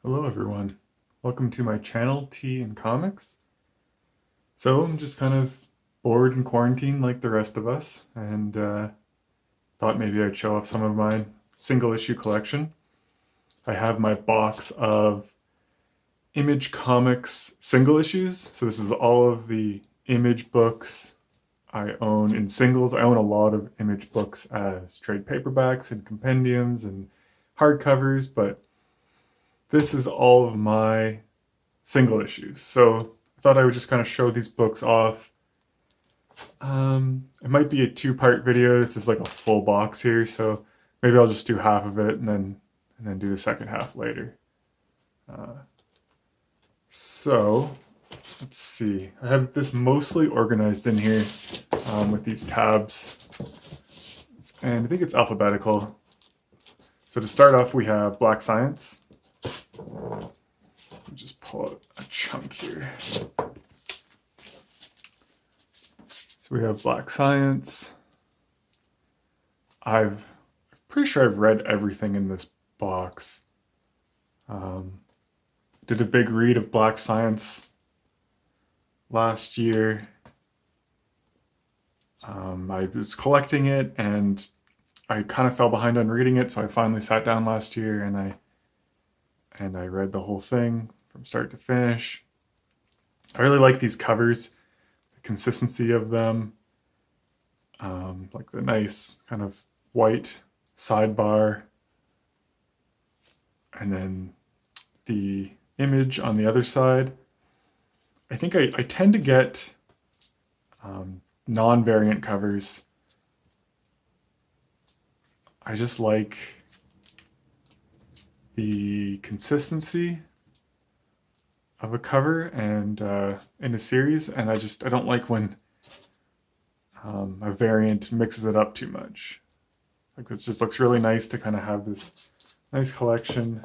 Hello everyone, welcome to my channel, Tea&Comics. So I'm just kind of bored in quarantine like the rest of us, and thought maybe I'd show off some of my single issue collection. I have my box of Image Comics single issues, so this is all of the Image books I own in singles. I own a lot of Image books as trade paperbacks and compendiums and hardcovers, but this is all of my single issues. So I thought I would just kind of show these books off. It might be a two-part video. This is like a full box here, so maybe I'll just do half of it and then do the second half later. So let's see. I have this mostly organized in here with these tabs, and I think it's alphabetical. So to start off, we have Black Science. Just pull out a chunk here. So we have Black Science. I'm pretty sure I've read everything in this box. Did a big read of Black Science last year. I was collecting it and I kind of fell behind on reading it, so I finally sat down last year and I read the whole thing from start to finish. I really like these covers, the consistency of them, like the nice kind of white sidebar, and then the image on the other side. I think I tend to get non-variant covers. I just like the consistency of a cover and in a series, and I don't like when a variant mixes it up too much. Like, this just looks really nice to kind of have this nice collection.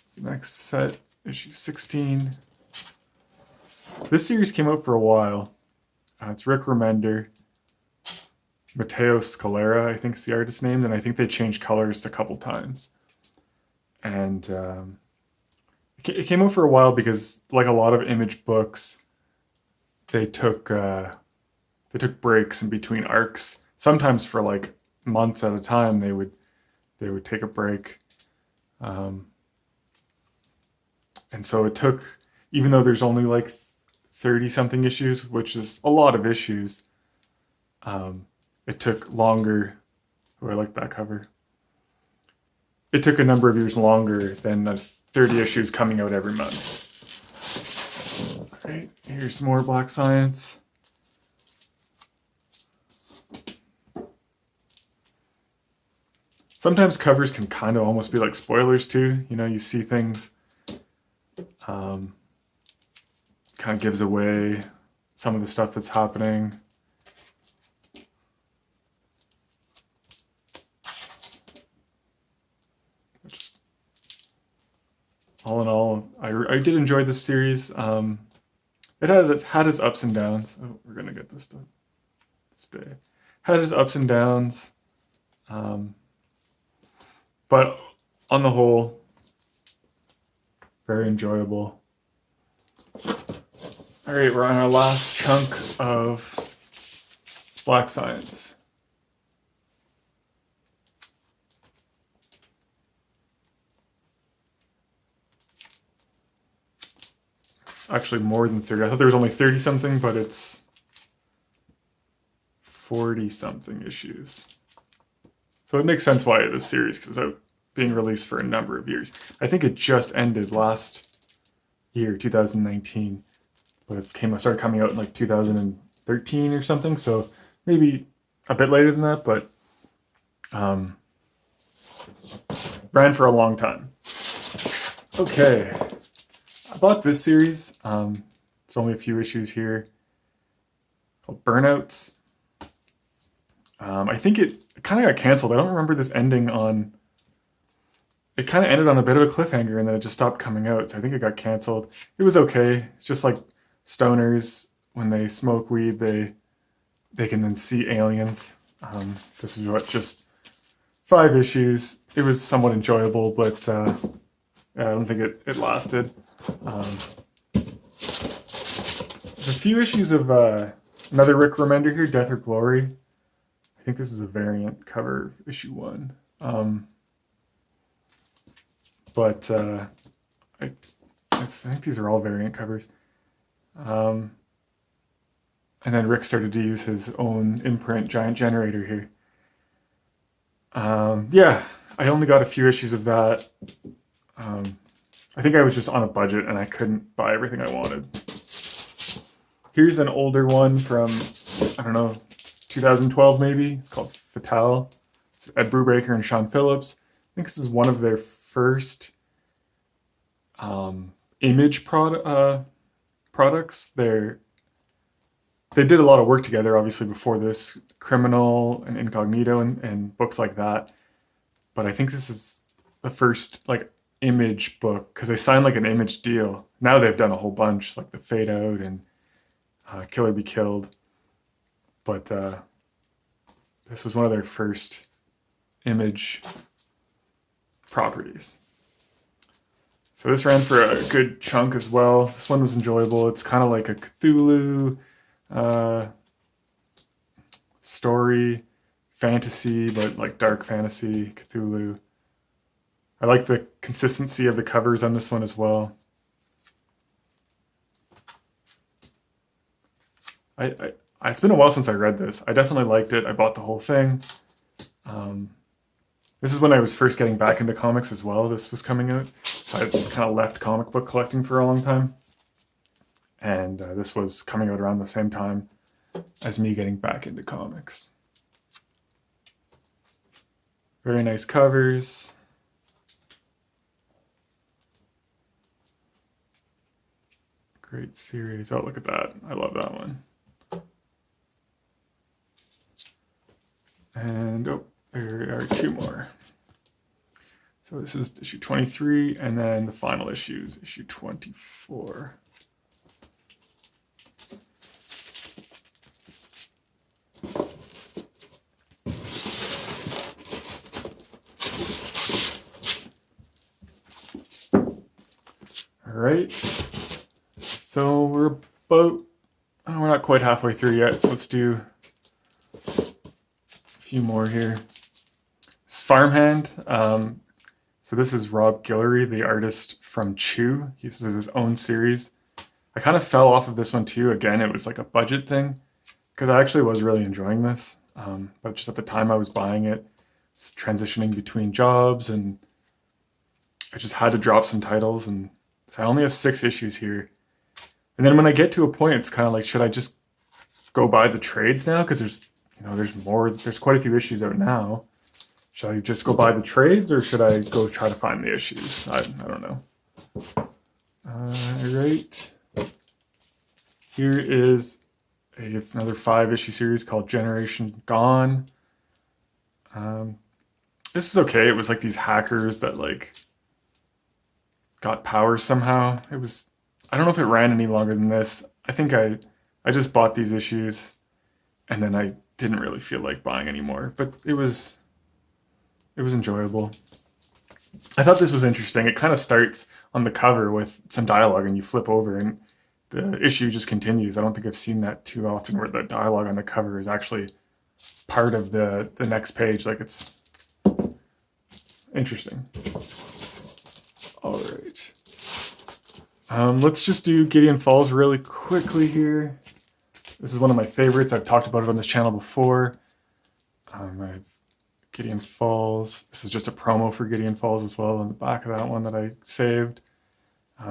This next set, issue 16. This series came out for a while. It's Rick Remender. Matteo Scalera, I think is the artist's name, and I think they changed colors a couple times. And it came out for a while because, like a lot of Image books, they took breaks in between arcs. Sometimes for like months at a time, they would take a break. And so it took, even though there's only like 30 something issues, which is a lot of issues, it took longer. Oh, I like that cover. It took a number of years longer than 30 issues coming out every month. All right, here's more Black Science. Sometimes covers can kind of almost be like spoilers too. You know, you see things, kind of gives away some of the stuff that's happening. All in all, I did enjoy this series. It had its ups and downs. Oh, we're gonna get this to stay. Had its ups and downs, but on the whole, very enjoyable. All right, we're on our last chunk of Black Science. Actually more than 30. I thought there was only 30 something, but it's 40 something issues. So it makes sense why this series was out being released for a number of years. I think it just ended last year, 2019, but it started coming out in like 2013 or something. So maybe a bit later than that, but ran for a long time. Okay. I bought this series. There's only a few issues here, called Burnouts. I think it kind of got canceled. I don't remember this ending on... It kind of ended on a bit of a cliffhanger and then it just stopped coming out, so I think it got canceled. It was okay. It's just like stoners, when they smoke weed, they can then see aliens. This is what just 5 issues. It was somewhat enjoyable, but I don't think it lasted. There's a few issues of another Rick Remender here, Death or Glory. I think this is a variant cover, issue 1. But I think these are all variant covers. And then Rick started to use his own imprint giant generator here. Yeah, I only got a few issues of that. I think I was just on a budget and I couldn't buy everything I wanted. Here's an older one from, I don't know, 2012 maybe. It's called Fatale. It's Ed Brubaker and Sean Phillips. I think this is one of their first image products. They did a lot of work together, obviously, before this, Criminal and Incognito and books like that. But I think this is the first like image book, because they signed like an image deal. Now they've done a whole bunch, like the Fade Out and Kill or Be Killed. But this was one of their first image properties. So this ran for a good chunk as well. This one was enjoyable. It's kind of like a Cthulhu story, fantasy, but like dark fantasy, Cthulhu. I like the consistency of the covers on this one as well. It's been a while since I read this. I definitely liked it. I bought the whole thing. This is when I was first getting back into comics as well. This was coming out. So I kind of left comic book collecting for a long time. And this was coming out around the same time as me getting back into comics. Very nice covers. Great series. Oh, look at that. I love that one. And oh, there are 2 more. So this is issue 23, and then the final issue is issue 24. All right. So we're not quite halfway through yet, so let's do few more here. It's Farmhand. So this is Rob Guillory, the artist from Chew. He has his own series. I kind of fell off of this one too. Again, it was like a budget thing, because I actually was really enjoying this. But just at the time I was buying it, transitioning between jobs, and I just had to drop some titles. And so I only have 6 issues here. And then when I get to a point, it's kind of like, should I just go buy the trades now? Because there's quite a few issues out now. Should I just go buy the trades, or should I go try to find the issues? I don't know. All right. Here is another 5-issue series called Generation Gone. This is okay. It was like these hackers that like got powers somehow. I don't know if it ran any longer than this. I think I just bought these issues, and then I didn't really feel like buying anymore, but it was enjoyable. I thought this was interesting. It kind of starts on the cover with some dialogue, and you flip over and the issue just continues. I don't think I've seen that too often, where the dialogue on the cover is actually part of the next page. Like, it's interesting. All right. Let's just do Gideon Falls really quickly here. This is one of my favorites. I've talked about it on this channel before. Gideon Falls. This is just a promo for Gideon Falls as well on the back of that one that I saved.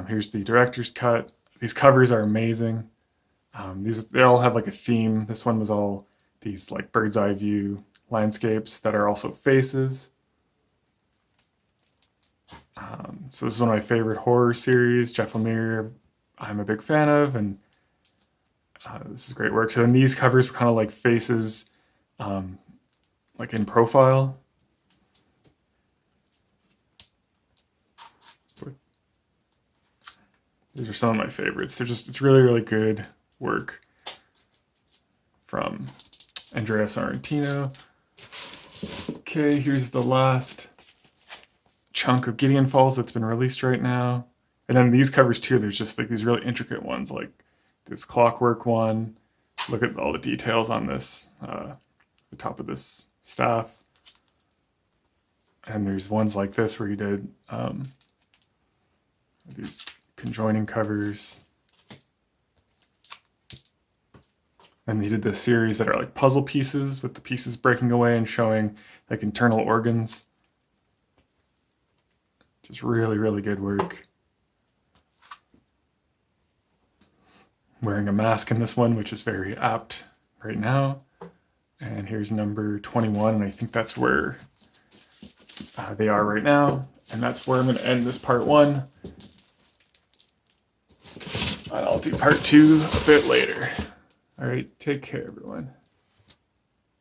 Here's the director's cut. These covers are amazing. They all have like a theme. This one was all these like bird's eye view landscapes that are also faces. So this is one of my favorite horror series. Jeff Lemire, I'm a big fan of, and this is great work. So in these covers were kind of like faces, like in profile. These are some of my favorites. It's really, really good work from Andrea Sorrentino. Okay, here's the last chunk of Gideon Falls that's been released right now. And then these covers too, there's just like these really intricate ones, like this clockwork one. Look at all the details on this, the top of this staff. And there's ones like this where he did these conjoining covers. And he did this series that are like puzzle pieces with the pieces breaking away and showing like internal organs. Just really, really good work. Wearing a mask in this one, which is very apt right now. And here's number 21, and I think that's where they are right now. And that's where I'm going to end this part 1. And I'll do part 2 a bit later. All right, take care, everyone.